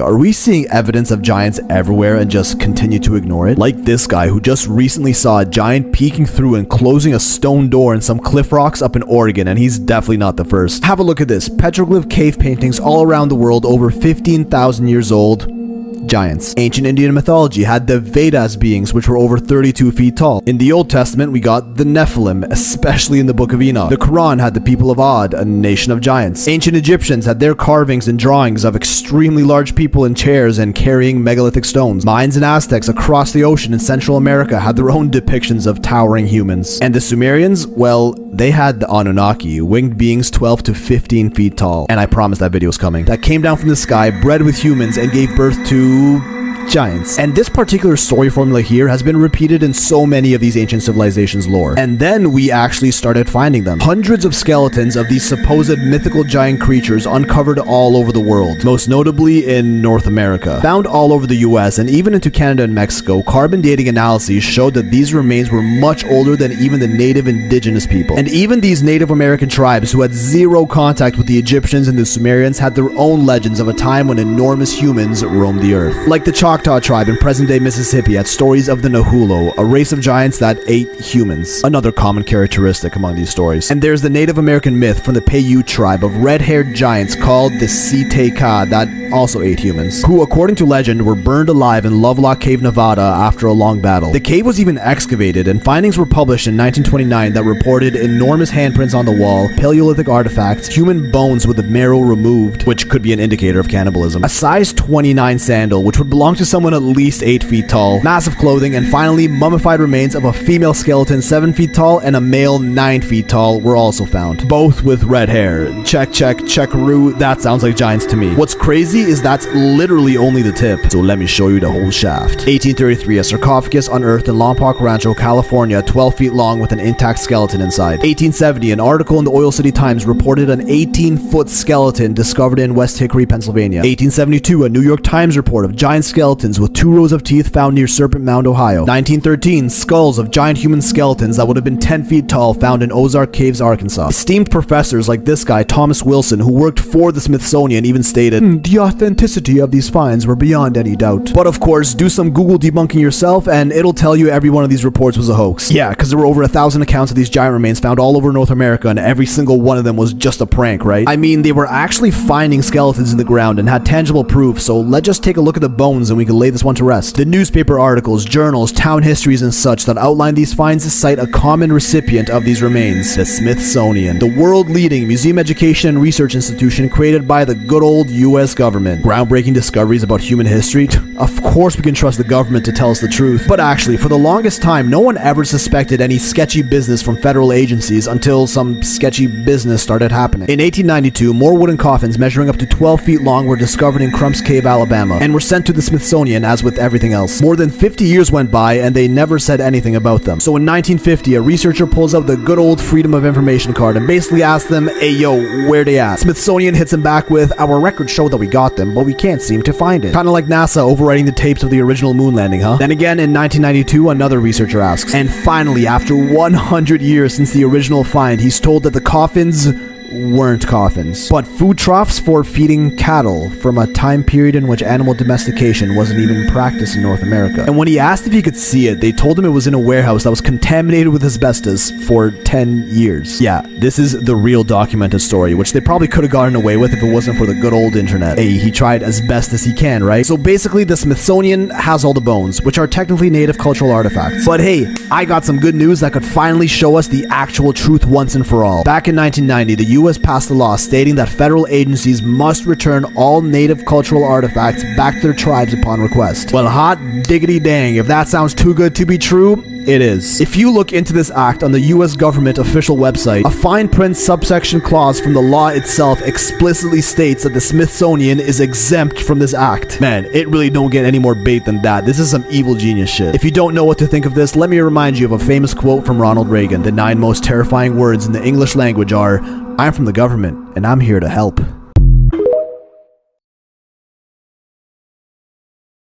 Are we seeing evidence of giants everywhere and just continue to ignore it? Like this guy who just recently saw a giant peeking through and closing a stone door in some cliff rocks up in Oregon, and he's definitely not the first. Have a look at this. Petroglyph cave paintings all around the world, over 15,000 years old. Giants. Ancient Indian mythology had the Vedas beings, which were over 32 feet tall. In the Old Testament, we got the Nephilim, especially in the Book of Enoch. The Quran had the people of Ad, a nation of giants. Ancient Egyptians had their carvings and drawings of extremely large people in chairs and carrying megalithic stones. Mayans and Aztecs across the ocean in Central America had their own depictions of towering humans. And the Sumerians, well, they had the Anunnaki, winged beings 12 to 15 feet tall. And I promise that video's coming. That came down from the sky, bred with humans, and gave birth to giants. And this particular story formula here has been repeated in so many of these ancient civilizations' lore. And then we actually started finding them. Hundreds of skeletons of these supposed mythical giant creatures uncovered all over the world, most notably in North America. Found all over the US and even into Canada and Mexico, carbon dating analyses showed that these remains were much older than even the native indigenous people. And even these Native American tribes who had zero contact with the Egyptians and the Sumerians had their own legends of a time when enormous humans roamed the earth. Like the Choctaw tribe in present-day Mississippi had stories of the Nahulo, a race of giants that ate humans, another common characteristic among these stories. And there's the Native American myth from the Paiute tribe of red-haired giants called the Siteka that also ate humans, who according to legend were burned alive in Lovelock Cave, Nevada after a long battle. The cave was even excavated and findings were published in 1929 that reported enormous handprints on the wall, Paleolithic artifacts, human bones with the marrow removed, which could be an indicator of cannibalism, a size 29 sandal which would belong to someone at least 8 feet tall, massive clothing, and finally mummified remains of a female skeleton 7 feet tall and a male 9 feet tall were also found, both with red hair. Checkaroo, that sounds like giants to me. What's crazy is that's literally only the tip, so let me show you the whole shaft. 1833, a sarcophagus unearthed in Lompoc Rancho, California, 12 feet long with an intact skeleton inside. 1870, an article in the Oil City Times reported an 18-foot skeleton discovered in West Hickory, Pennsylvania. 1872, a New York Times report of giant skeletons with 2 rows of teeth found near Serpent Mound, Ohio. 1913, skulls of giant human skeletons that would have been 10 feet tall found in Ozark Caves, Arkansas. Esteemed professors like this guy, Thomas Wilson, who worked for the Smithsonian, even stated, the authenticity of these finds were beyond any doubt. But of course, do some Google debunking yourself and it'll tell you every one of these reports was a hoax. Yeah, because there were over 1,000 accounts of these giant remains found all over North America and every single one of them was just a prank, right? I mean, they were actually finding skeletons in the ground and had tangible proof, so let's just take a look at the bones and we can lay this one to rest. The newspaper articles, journals, town histories and such that outline these finds cite a common recipient of these remains, the Smithsonian, the world-leading museum education and research institution created by the good old US government. Groundbreaking discoveries about human history? Of course we can trust the government to tell us the truth. But actually, for the longest time, no one ever suspected any sketchy business from federal agencies until some sketchy business started happening. In 1892, more wooden coffins measuring up to 12 feet long were discovered in Crumps Cave, Alabama, and were sent to the Smithsonian as with everything else. More than 50 years went by and they never said anything about them. So in 1950, a researcher pulls out the good old Freedom of Information card and basically asks them, hey yo, where they at? Smithsonian hits him back with, our records show that we got them, but we can't seem to find it. Kinda like NASA overwriting the tapes of the original moon landing, huh? Then again, in 1992, another researcher asks. And finally, after 100 years since the original find, he's told that the coffins weren't coffins, but food troughs for feeding cattle from a time period in which animal domestication wasn't even practiced in North America. And when he asked if he could see it, they told him it was in a warehouse that was contaminated with asbestos for 10 years. Yeah, this is the real documented story, which they probably could have gotten away with if it wasn't for the good old internet. Hey, he tried as best as he can, right? So basically, the Smithsonian has all the bones, which are technically native cultural artifacts. But hey, I got some good news that could finally show us the actual truth once and for all. Back in 1990, the U.S. passed a law stating that federal agencies must return all native cultural artifacts back to their tribes upon request. Well, hot diggity dang, if that sounds too good to be true, it is. If you look into this act on the US government official website, a fine print subsection clause from the law itself explicitly states that the Smithsonian is exempt from this act. Man, it really don't get any more bait than that. This is some evil genius shit. If you don't know what to think of this, let me remind you of a famous quote from Ronald Reagan. The 9 most terrifying words in the English language are, I'm from the government, and I'm here to help.